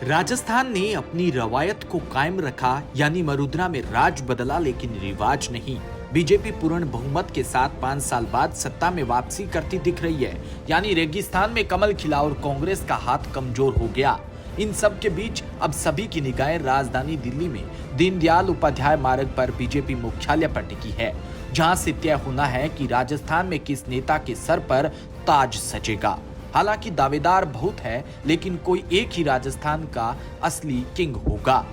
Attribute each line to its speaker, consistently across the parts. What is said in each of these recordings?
Speaker 1: राजस्थान ने अपनी रवायत को कायम रखा, यानी मरुद्रा में राज बदला लेकिन रिवाज नहीं। बीजेपी पूर्ण बहुमत के साथ 5 साल बाद सत्ता में वापसी करती दिख रही है, यानी रेगिस्तान में कमल खिला और कांग्रेस का हाथ कमजोर हो गया। इन सब के बीच अब सभी की निगाहें राजधानी दिल्ली में दीनदयाल उपाध्याय मार्ग पर बीजेपी मुख्यालय पर टिकी है, जहां से तय होना है कि राजस्थान में किस नेता के सर पर ताज सजेगा। हालांकि दावेदार बहुत है, लेकिन कोई एक ही राजस्थान का असली किंग होगा।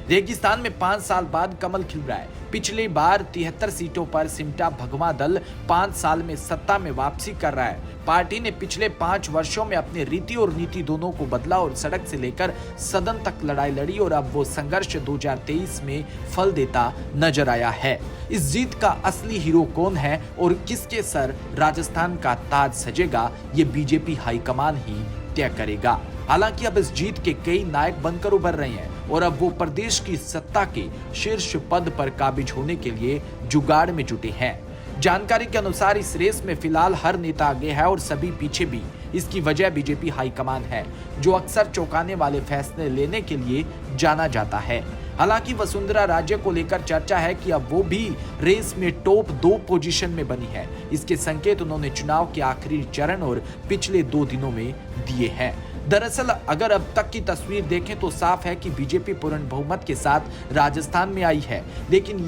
Speaker 1: रेगिस्तान में 5 साल बाद कमल खिल रहा है। पिछली बार 73 सीटों पर सिमटा भगवा दल 5 साल में सत्ता में वापसी कर रहा है। पार्टी ने पिछले 5 वर्षों में अपने रीति और नीति दोनों को बदला और सड़क से लेकर सदन तक लड़ाई लड़ी, और अब वो संघर्ष 2023 में फल देता नजर आया है। इस जीत का असली हीरो कौन है और किसके सर राजस्थान का ताज सजेगा, ये बीजेपी हाईकमान ही तय करेगा। हालांकि अब इस जीत के कई नायक बनकर उभर रहे हैं और अब वो प्रदेश की सत्ता के शीर्ष पद पर काबिज होने के लिए जुगाड़ में जुटे हैं। जानकारी के अनुसार इस रेस में फिलहाल हर नेता आगे है और सभी पीछे भी। इसकी वजह बीजेपी हाईकमान है, जो अक्सर चौंकाने वाले फैसले लेने के लिए जाना जाता है। हालांकि वसुंधरा राजे को लेकर चर्चा है कि अब वो भी रेस में टॉप 2 पोजीशन में बनी है। इसके संकेत उन्होंने चुनाव के आखिरी चरण और पिछले 2 दिनों में दिए हैं। दरअसल अगर अब तक की तस्वीर देखें तो साफ है कि बीजेपी पूर्ण बहुमत के साथ राजस्थान में आई है, लेकिन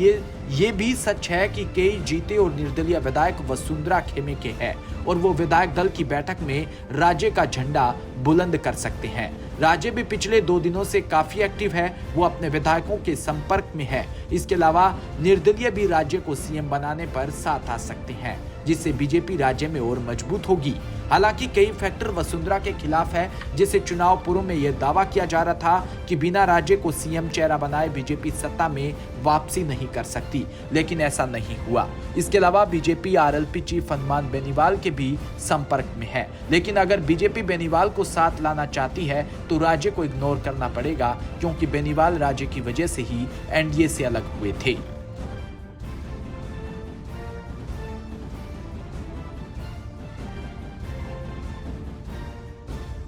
Speaker 1: ये भी सच है कि कई जीते और निर्दलीय विधायक वसुंधरा खेमे के हैं और वो विधायक दल की बैठक में राज्य का झंडा बुलंद कर सकते हैं। राज्य भी पिछले 2 दिनों से काफी एक्टिव है, वो अपने विधायकों के संपर्क में है। इसके अलावा निर्दलीय भी राज्य को सीएम बनाने पर साथ आ सकते हैं, जिससे बीजेपी राज्य में और मजबूत होगी। हालांकि कई फैक्टर वसुंधरा के खिलाफ है, जिसे चुनाव पूर्व में यह दावा किया जा रहा था कि बिना राज्य को सीएम चेहरा बनाए बीजेपी सत्ता में वापसी नहीं कर सकती, लेकिन ऐसा नहीं हुआ। इसके अलावा BJP RLP chief Hanuman Beniwal के भी संपर्क में है, लेकिन अगर बीजेपी बेनीवाल को साथ लाना चाहती है तो राज्य को इग्नोर करना पड़ेगा, क्योंकि बेनीवाल राज्य की वजह से ही एनडीए से अलग हुए थे।